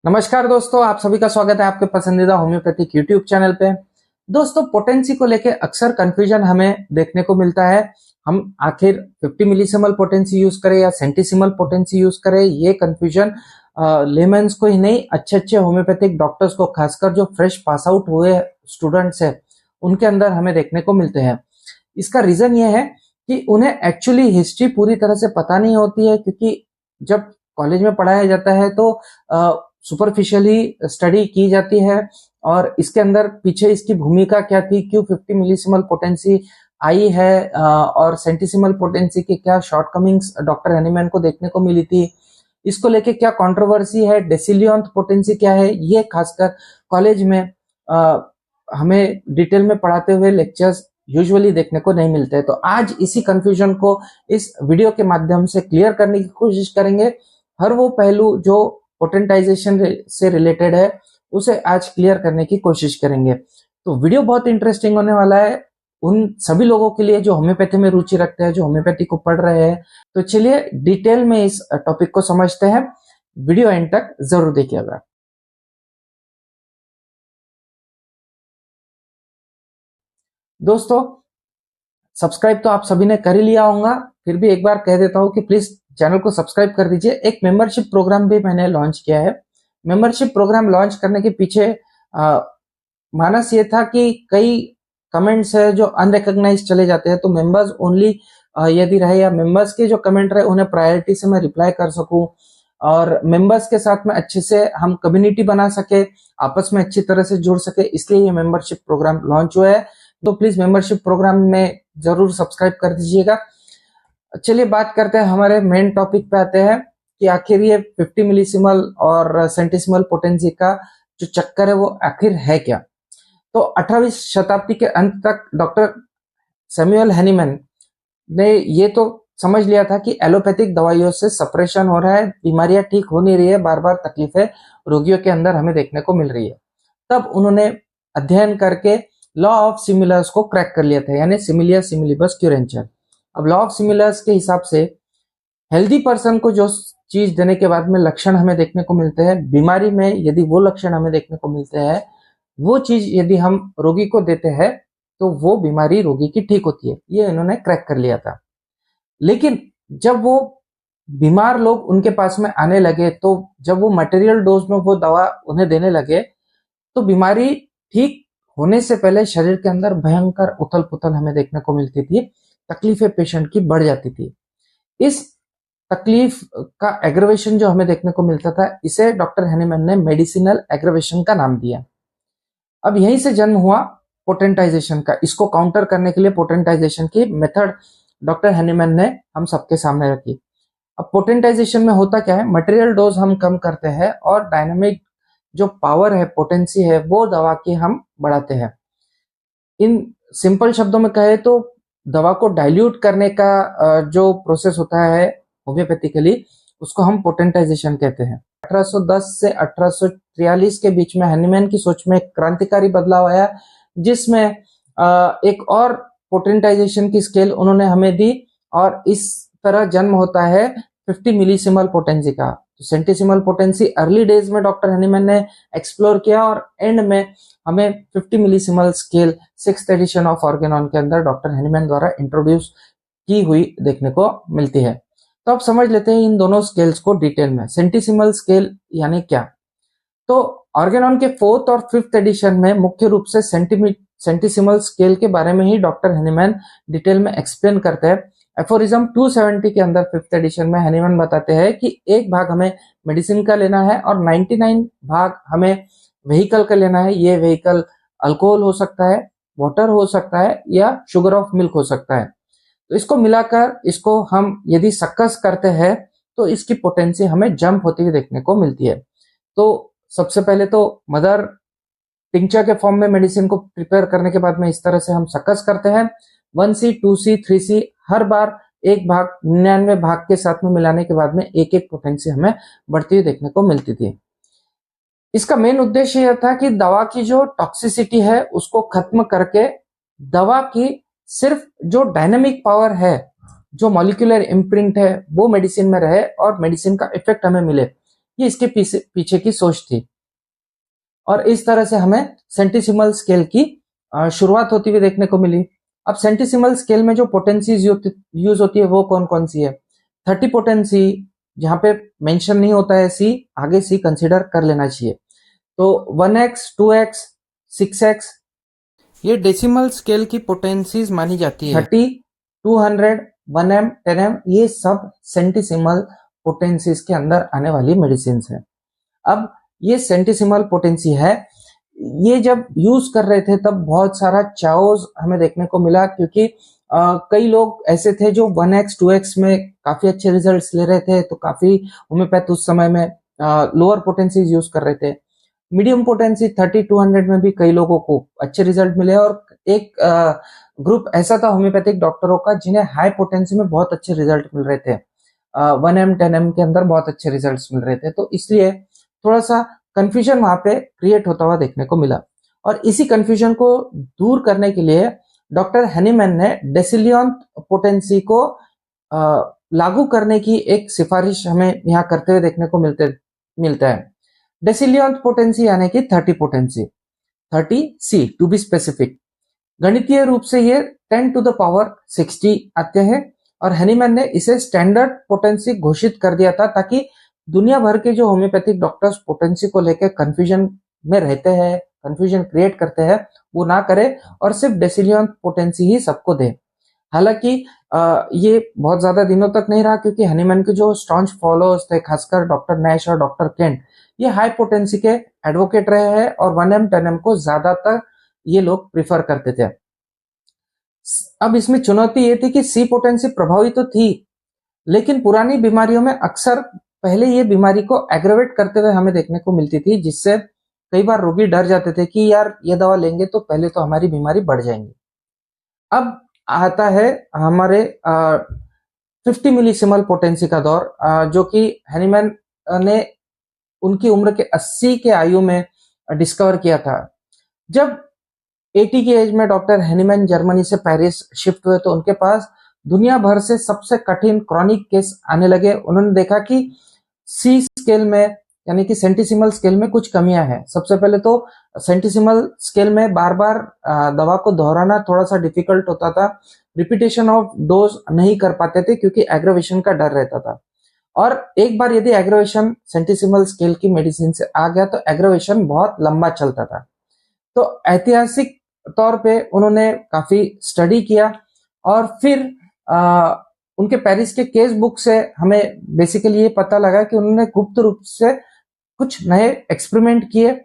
नमस्कार दोस्तों, आप सभी का स्वागत है आपके पसंदीदा होम्योपैथिक यूट्यूब चैनल पे। दोस्तों, पोटेंसी को लेके अक्सर कंफ्यूजन हमें देखने को मिलता है। हम आखिर 50 मिलीसिमल पोटेंसी यूज करें या सेंटीसिमल पोटेंसी यूज करें, ये कंफ्यूजन लेमन्स को ही नहीं, अच्छे अच्छे होम्योपैथिक डॉक्टर्स को, खासकर जो फ्रेश पास आउट हुए स्टूडेंट्स है उनके अंदर हमें देखने को मिलते हैं। इसका रीजन ये है कि उन्हें एक्चुअली हिस्ट्री पूरी तरह से पता नहीं होती है, क्योंकि जब कॉलेज में पढ़ाया जाता है तो सुपरफिशियली स्टडी की जाती है और इसके अंदर पीछे इसकी भूमिका क्या थी, क्यों 50 मिलीसिमल पोटेंसी आई है और सेंटीसिमल पोटेंसी के क्या शॉर्टकमिंग्स डॉक्टर हैनीमैन को देखने को मिली थी, इसको लेके क्या कंट्रोवर्सी है, डेसिलियंथ पोटेंसी क्या है, ये खासकर कॉलेज में हमें डिटेल में पढ़ाते हुए लेक्चर्स यूजुअली देखने को नहीं मिलते हैं। तो आज इसी कंफ्यूजन को इस वीडियो के माध्यम से क्लियर करने की कोशिश करेंगे। हर वो पहलू जो पोटेंटाइजेशन से रिलेटेड है उसे आज क्लियर करने की कोशिश करेंगे। तो वीडियो बहुत इंटरेस्टिंग होने वाला है उन सभी लोगों के लिए जो होम्योपैथी में रुचि रखते हैं, जो होम्योपैथी को पढ़ रहे हैं। तो चलिए डिटेल में इस टॉपिक को समझते हैं। वीडियो एंड तक जरूर देखिएगा। दोस्तों, सब्सक्राइब तो आप सभी ने कर ही लिया होगा, फिर भी एक बार कह देता हूं कि प्लीज चैनल को सब्सक्राइब कर दीजिए। एक मेंबरशिप प्रोग्राम भी मैंने लॉन्च किया है। मेंबरशिप प्रोग्राम लॉन्च करने के पीछे मानस ये था कि कई कमेंट्स है जो अनरिकॉग्नाइज चले जाते हैं, तो मेंबर्स ओनली यदि रहे या मेंबर्स के जो कमेंट रहे उन्हें प्रायोरिटी से मैं रिप्लाई कर सकूं और मेंबर्स के साथ में अच्छे से हम कम्युनिटी बना सके, आपस में अच्छी तरह से जुड़ सके, इसलिए ये मेंबरशिप प्रोग्राम लॉन्च हुआ है। तो प्लीज मेंबरशिप प्रोग्राम में जरूर सब्सक्राइब कर दीजिएगा। चलिए बात करते हैं, हमारे मेन टॉपिक पे आते हैं कि आखिर ये 50 मिलीसिमल और सेंटीसिमल पोटेंसी का जो चक्कर है वो आखिर है क्या। तो 18वीं शताब्दी के अंत तक डॉक्टर सैमुअल हैनीमैन ने ये तो समझ लिया था कि एलोपैथिक दवाइयों से सप्रेशन हो रहा है, बीमारियां ठीक हो नहीं रही है, बार बार तकलीफें रोगियों के अंदर हमें देखने को मिल रही है। तब उन्होंने अध्ययन करके लॉ ऑफ सिमिलर्स को क्रैक कर लिया था, यानी सिमिलिया सिमिलिबस क्यूरेंचर। अब लॉ ऑफ सिमिलर्स के हिसाब से हेल्दी पर्सन को जो चीज देने के बाद में लक्षण हमें देखने को मिलते हैं, बीमारी में यदि वो लक्षण हमें देखने को मिलते हैं, वो चीज यदि हम रोगी को देते हैं तो वो बीमारी रोगी की ठीक होती है। ये इन्होंने क्रैक कर लिया था। लेकिन जब वो बीमार लोग उनके पास में आने लगे, तो जब वो मटेरियल डोज में वो दवा उन्हें देने लगे, तो बीमारी ठीक होने से पहले शरीर के अंदर भयंकर उथल पुथल हमें देखने को मिलती थी, तकलीफें पेशेंट की बढ़ जाती थी। इस तकलीफ का एग्रवेशन जो हमें देखने को मिलता था, इसे डॉक्टर हैनीमैन ने मेडिसिनल एग्रवेशन का नाम दिया। अब यहीं से जन्म हुआ पोटेंटाइजेशन का। इसको काउंटर करने के लिए पोटेंटाइजेशन की मेथड डॉक्टर हैनीमैन ने हम सबके सामने रखी। अब पोटेंटाइजेशन में होता क्या है, मटेरियल डोज हम कम करते हैं और डायनामिक जो पावर है, पोटेंसी है, वो दवा की हम बढ़ाते हैं। इन सिंपल शब्दों में कहे तो दवा को डाइल्यूट करने का जो प्रोसेस होता है होम्योपैथिकली, उसको हम पोटेंटाइजेशन कहते हैं। 1810 से 1843 के बीच में हैनीमैन की सोच में क्रांतिकारी बदलाव आया, जिसमें एक और पोटेंटाइजेशन की स्केल उन्होंने हमें दी और इस तरह जन्म होता है 50 मिलीसिमल पोटेंसी का। तो सेंटीसिमल पोटेंसी अर्ली डेज में डॉक्टर हैनीमैन ने एक्सप्लोर किया और एंड में हमें 50 millesimal scale 6th edition of organon के अंदर डॉक्टर हैनीमैन द्वारा इंट्रोड्यूस की हुई देखने को मिलती है। तो अब समझ लेते हैं इन दोनों स्केल्स को डिटेल में। सेंटीसिमल स्केल यानी क्या, तो ऑर्गेनॉन के 4th और 5th एडिशन में मुख्य रूप से सेंटीसिमल स्केल के बारे में ही डॉक्टर हैनीमैन डिटेल में एक्सप्लेन करते हैं। एफोरिज्म 270 के अंदर 5th एडिशन में हैनीमैन बताते हैं कि एक भाग हमें मेडिसिन का लेना है और 99 भाग हमें व्हीकल का लेना है। ये व्हीकल अल्कोहल हो सकता है, वाटर हो सकता है या शुगर ऑफ मिल्क हो सकता है। तो इसको मिलाकर इसको हम यदि सक्कस करते हैं तो इसकी पोटेंसी हमें जंप होती हुई देखने को मिलती है। तो सबसे पहले तो मदर टिंचर के फॉर्म में मेडिसिन को प्रिपेयर करने के बाद में इस तरह से हम सक्कस करते हैं। 1C, 2C, 3C हर बार एक भाग 99 भाग के साथ में मिलाने के बाद में एक एक पोटेंसी हमें बढ़ती हुई देखने को मिलती थी। इसका मेन उद्देश्य यह था कि दवा की जो टॉक्सिसिटी है उसको खत्म करके दवा की सिर्फ जो डायनामिक पावर है, जो मॉलिक्यूलर इम्प्रिंट है, वो मेडिसिन में रहे और मेडिसिन का इफेक्ट हमें मिले। ये इसके पीछे पीछे की सोच थी। और इस तरह से हमें सेंटिसिमल स्केल की शुरुआत होती हुई देखने को मिली। अब सेंटिसिमल स्केल में जो पोटेंसीज यूज होती है वो कौन कौन सी है? 30 पोटेंसी, जहां पे मेंशन नहीं होता है सी, आगे सी कंसीडर कर लेना चाहिए। तो 1x, 2x, 6x, ये डेसिमल स्केल की पोटेंसीज मानी जाती है। 30, 200, 1m, 10m, ये सब सेंटिसिमल पोटेंसीज के अंदर आने वाली मेडिसिन है। अब ये सेंटिसिमल पोटेंसी है, ये जब यूज कर रहे थे तब बहुत सारा चाओस हमें देखने को मिला, क्योंकि कई लोग ऐसे थे जो 1x, 2x में काफी अच्छे रिजल्ट्स ले रहे थे, तो काफी होम्योपैथ उस समय में लोअर पोटेंसीज यूज कर रहे थे। मीडियम पोटेंसी 30, 200 में भी कई लोगों को अच्छे रिजल्ट मिले, और एक ग्रुप ऐसा था होम्योपैथिक डॉक्टरों का जिन्हें हाई पोटेंसी में बहुत अच्छे रिजल्ट मिल रहे थे, 1m, 10m के अंदर बहुत अच्छे रिजल्ट्स मिल रहे थे। तो इसलिए थोड़ा सा कंफ्यूजन वहां पे क्रिएट होता हुआ देखने को मिला, और इसी कंफ्यूजन को दूर करने के लिए डॉक्टर हैनीमैन ने डेसिलियंथ पोटेंसी को लागू करने की एक सिफारिश हमें यहाँ करते हुए देखने को मिलता है। डेसिलियंथ पोटेंसी यानी कि 30 potency, 30C to be specific. गणितीय रूप से ये 10 to the power 60 आते हैं, और हैनीमैन ने इसे स्टैंडर्ड पोटेंसी घोषित कर दिया था, ताकि दुनिया भर के जो होम्योपैथिक डॉक्टर्स पोटेंसी को लेकर कंफ्यूजन में रहते हैं, कंफ्यूजन क्रिएट करते हैं, वो ना करे और सिर्फ डेसिलियंथ पोटेंसी ही सबको दे। हालांकि ये बहुत ज्यादा दिनों तक नहीं रहा, क्योंकि हैनीमैन के जो स्टॉन्च फॉलोअर्स थे, खासकर डॉक्टर नैश और डॉक्टर केंट, ये हाई पोटेंसी के एडवोकेट रहे हैं, और 1m, 10m को ज्यादातर ये लोग प्रिफर करते थे। अब इसमें चुनौती ये थी कि सी पोटेंसी प्रभावी तो थी, लेकिन पुरानी बीमारियों में अक्सर पहले ये बीमारी को एग्रेवेट करते हुए हमें देखने को मिलती थी, जिससे कई बार रोगी डर जाते थे कि यार ये दवा लेंगे तो पहले तो हमारी बीमारी बढ़ जाएंगी। अब आता है हमारे 50 मिलीसिमल पोटेंसी का दौर, जो कि हैनीमैन ने उनकी उम्र के 80 के आयु में डिस्कवर किया था। जब 80 की एज में डॉक्टर हैनीमैन जर्मनी से पेरिस शिफ्ट हुए, तो उनके पास दुनिया भर से सबसे कठिन क्रॉनिक केस आने लगे। उन्होंने देखा कि सी स्केल में यानी कि सेंटिसिमल स्केल में कुछ कमियां हैं। सबसे पहले तो सेंटिसिमल स्केल में बार बार दवा को दोहराना थोड़ा सा डिफिकल्ट होता था, रिपीटेशन ऑफ डोज नहीं कर पाते थे क्योंकि एग्रेवेशन का डर रहता था, और एक बार यदि एग्रेवेशन सेंटिसिमल स्केल की मेडिसिन से आ गया तो एग्रेवेशन बहुत लंबा चलता था। तो ऐतिहासिक तौर पे उन्होंने काफी स्टडी किया, और फिर उनके पेरिस के केस बुक से हमें बेसिकली ये पता लगा कि उन्होंने गुप्त रूप से कुछ नए एक्सपेरिमेंट किए,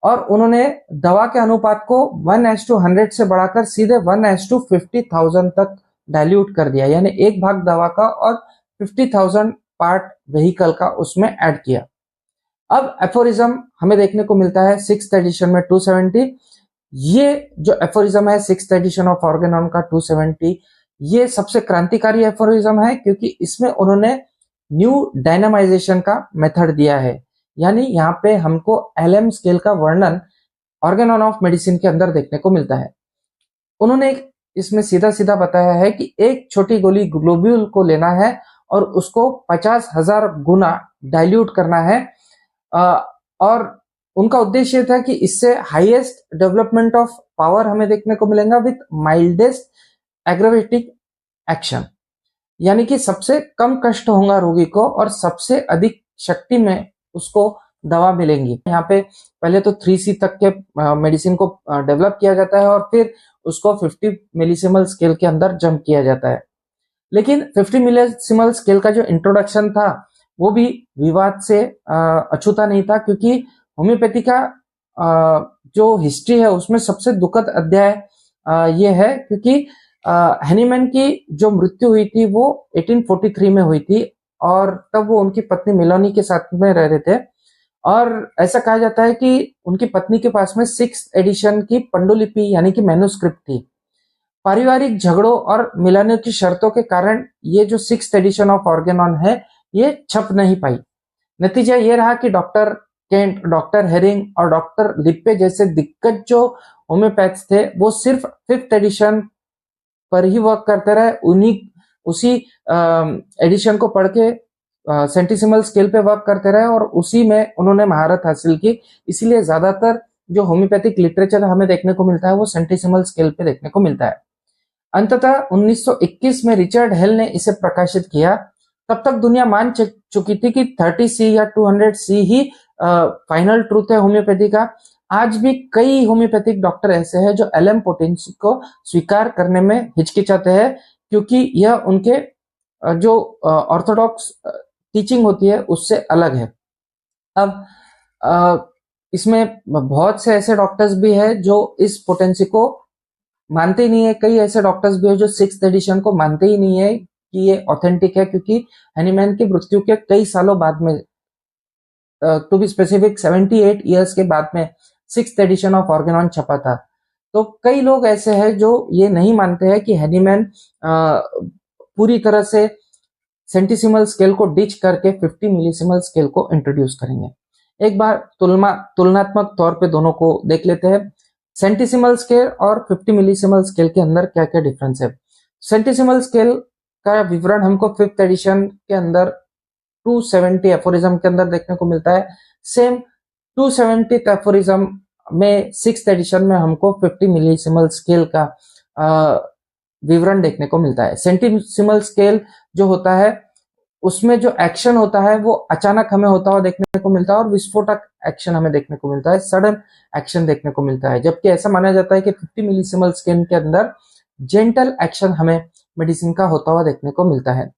और उन्होंने दवा के अनुपात को 1:100 से बढ़ाकर सीधे 1:50,000 तक डाइल्यूट कर दिया, यानी एक भाग दवा का और 50,000 पार्ट व्हीकल का उसमें ऐड किया। अब एफोरिज्म हमें देखने को मिलता है 6th एडिशन में 270। ये जो एफोरिज्म है 6th एडिशन ऑफ ऑर्गेनॉन का 270, ये सबसे क्रांतिकारी एफोरिज्म है, क्योंकि इसमें उन्होंने न्यू डायनामाइजेशन का मेथड दिया है, यानी यहाँ पे हमको LM स्केल का वर्णन ऑर्गेनॉन ऑफ मेडिसिन के अंदर देखने को मिलता है। उन्होंने इसमें सीधा सीधा बताया है कि एक छोटी गोली ग्लोब्यूल को लेना है और उसको 50,000 गुना डाइल्यूट करना है, और उनका उद्देश्य था कि इससे हाईएस्ट डेवलपमेंट ऑफ पावर हमें देखने को मिलेगा विथ माइल्डेस्ट एग्रेवेटिक एक्शन, यानी कि सबसे कम कष्ट होगा रोगी को और सबसे अधिक शक्ति में उसको दवा मिलेंगी। यहाँ पे पहले तो 3C तक के मेडिसिन को डेवलप किया जाता है, और फिर उसको 50 मिलीसिमल स्केल के अंदर जंप किया जाता है। लेकिन 50 मिलीसिमल स्केल का जो इंट्रोडक्शन था वो भी विवाद से अछूता नहीं था, क्योंकि होम्योपैथी का जो हिस्ट्री है उसमें सबसे दुखद अध्याय ये है, क्योंकि हैनीमैन की जो मृत्यु हुई थी वो 1843 में हुई थी, और तब वो उनकी पत्नी मेलोनी के साथ में रह रहे थे, और ऐसा कहा जाता है कि उनकी पत्नी के पास में 6th एडिशन की पंडुलिपि यानी कि मैन्युस्क्रिप्ट थी। पारिवारिक झगड़ों और मिलाने की शर्तों के कारण ये जो 6th एडिशन ऑफ ऑर्गेनॉन है ये छप नहीं पाई। नतीजा ये रहा कि डॉक्टर केंट, डॉक्टर हेरिंग और डॉक्टर लिप्पे जैसे दिग्गज जो होम्योपैथ्स थे वो सिर्फ 5th एडिशन पर ही वर्क करते रहे, उसी एडिशन को पढ़ के सेंटिसिमल स्केल पे वर्क करते रहे और उसी में उन्होंने महारत हासिल की। इसीलिए ज्यादातर जो होम्योपैथिक लिटरेचर हमें देखने को मिलता है वो सेंटिसिमल स्केल पे देखने को मिलता है। अंततः 1921 में रिचर्ड हेल ने इसे प्रकाशित किया। तब तक दुनिया मान चुकी थी कि 30C या 200C ही फाइनल ट्रूथ है होम्योपैथी का। आज भी कई होम्योपैथिक डॉक्टर ऐसे हैं जो एलएम पोटेंसी को स्वीकार करने में हिचकिचाते हैं, क्योंकि यह उनके जो ऑर्थोडॉक्स टीचिंग होती है उससे अलग है। अब इसमें बहुत से ऐसे डॉक्टर्स भी हैं जो इस पोटेंसी को मानते ही नहीं है। कई ऐसे डॉक्टर्स भी हैं जो 6th एडिशन को मानते ही नहीं है कि ये ऑथेंटिक है, क्योंकि हैनीमैन की मृत्यु के कई सालों बाद में, टू बी स्पेसिफिक 78 ईयर्स के बाद में 6th एडिशन ऑफ ऑर्गेनॉन छपा था। तो कई लोग ऐसे हैं जो ये नहीं मानते हैं कि हैनीमैन पूरी तरह से सेंटिसिमल स्केल को डिच करके 50 मिलीसिमल स्केल को इंट्रोड्यूस करेंगे। एक बार तुलनात्मक तौर पे दोनों को देख लेते हैं। सेंटिसिमल स्केल और 50 मिलीसिमल स्केल के अंदर क्या क्या डिफरेंस है। सेंटिसिमल स्केल का विवरण हमको 5th एडिशन के अंदर 270 एफोरिज्म के अंदर देखने को मिलता है। सेम 270 एफोरिज्म में 6th एडिशन में हमको 50 मिलीसिमल स्केल का विवरण देखने को मिलता है। सेंटिसिमल स्केल जो होता है उसमें जो एक्शन होता है वो अचानक हमें होता हुआ देखने को मिलता है और विस्फोटक एक्शन हमें देखने को मिलता है, सडन एक्शन देखने को मिलता है। जबकि ऐसा माना जाता है कि 50 मिलीसिमल स्केल के अंदर जेंटल एक्शन हमें मेडिसिन का होता हुआ देखने को मिलता है।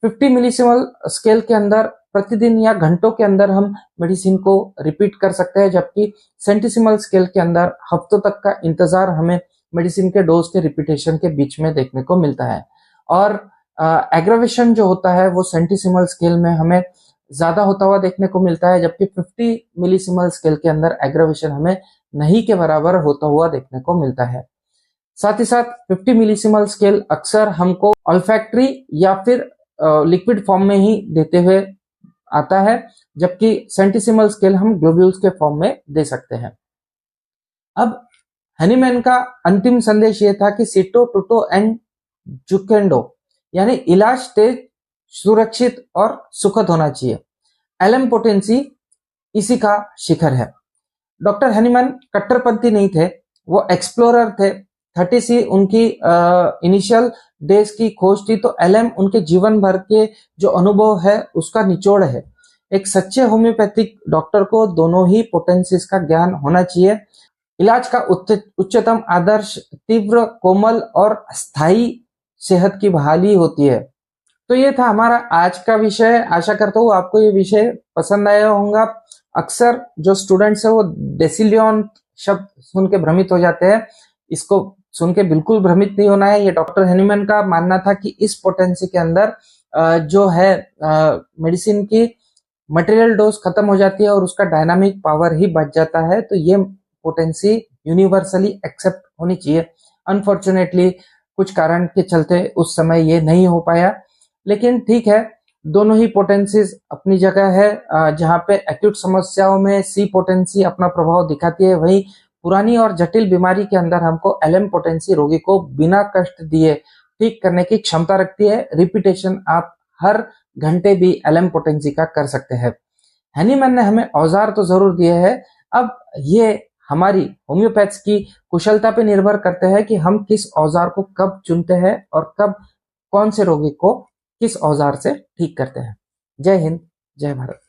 50 मिलीसिमल स्केल के अंदर प्रतिदिन या घंटों के अंदर हम मेडिसिन को रिपीट कर सकते हैं, जबकि सेंटिसिमल स्केल के अंदर हफ्तों तक का इंतजार हमें मेडिसिन के डोज के रिपीटेशन के बीच में देखने को मिलता है। और एग्रावेशन जो होता है वो सेंटिसिमल स्केल में हमें ज्यादा होता हुआ देखने को मिलता है, जबकि 50 मिलीसिमल स्केल के अंदर एग्रावेशन हमें नहीं के बराबर होता हुआ देखने को मिलता है। साथ ही साथ 50 मिलीसिमल स्केल अक्सर हमको ऑल्फैक्टरी या फिर लिक्विड फॉर्म में ही देते हुए आता है, जबकि सेंटिसिमल स्केल हम ग्लोब्यूल्स के फॉर्म में दे सकते हैं। अब हैनीमैन का अंतिम संदेश यह था कि सीटो टूटो एंड जुकेंडो यानी इलाज तेज, सुरक्षित और सुखद होना चाहिए। एलएम पोटेंसी इसी का शिखर है। डॉक्टर हैनीमैन कट्टरपंथी नहीं थे, वो एक्सप्लोरर थे। 30C उनकी इनिशियल डेज की खोज थी, तो एलएम उनके जीवन भर के जो अनुभव है उसका निचोड़ है। एक सच्चे होम्योपैथिक डॉक्टर को दोनों ही पोटेंसीज का ज्ञान होना चाहिए। इलाज का उच्चतम आदर्श तीव्र, कोमल और स्थायी सेहत की बहाली होती है। तो ये था हमारा आज का विषय। आशा करता हूँ आपको ये विषय पसंद आया होगा। अक्सर जो स्टूडेंट्स है वो डेसिलियन शब्द सुन के भ्रमित हो जाते हैं। इसको सुन के बिल्कुल भ्रमित नहीं होना है। ये डॉक्टर हैनीमैन का मानना था कि इस पोटेंसी के अंदर जो है मेडिसिन की मटेरियल डोज खत्म हो जाती है और उसका डायनामिक पावर ही बच जाता है। तो ये पोटेंसी यूनिवर्सली एक्सेप्ट होनी चाहिए। अनफॉर्चुनेटली कुछ कारण के चलते उस समय ये नहीं हो पाया, लेकिन ठीक है, दोनों ही पोटेंसीज अपनी जगह है। जहाँ पे एक्यूट समस्याओं में सी पोटेंसी अपना प्रभाव दिखाती है, वहीं पुरानी और जटिल बीमारी के अंदर हमको एलएम पोटेंसी रोगी को बिना कष्ट दिए ठीक करने की क्षमता रखती है। रिपीटेशन आप हर घंटे भी एलएम पोटेंसी का कर सकते हैं। हैनीमैन ने हमें औजार तो जरूर दिए हैं, अब ये हमारी होम्योपैथ्स की कुशलता पे निर्भर करते हैं कि हम किस औजार को कब चुनते हैं और कब कौन से रोगी को किस औजार से ठीक करते हैं। जय हिंद, जय भारत।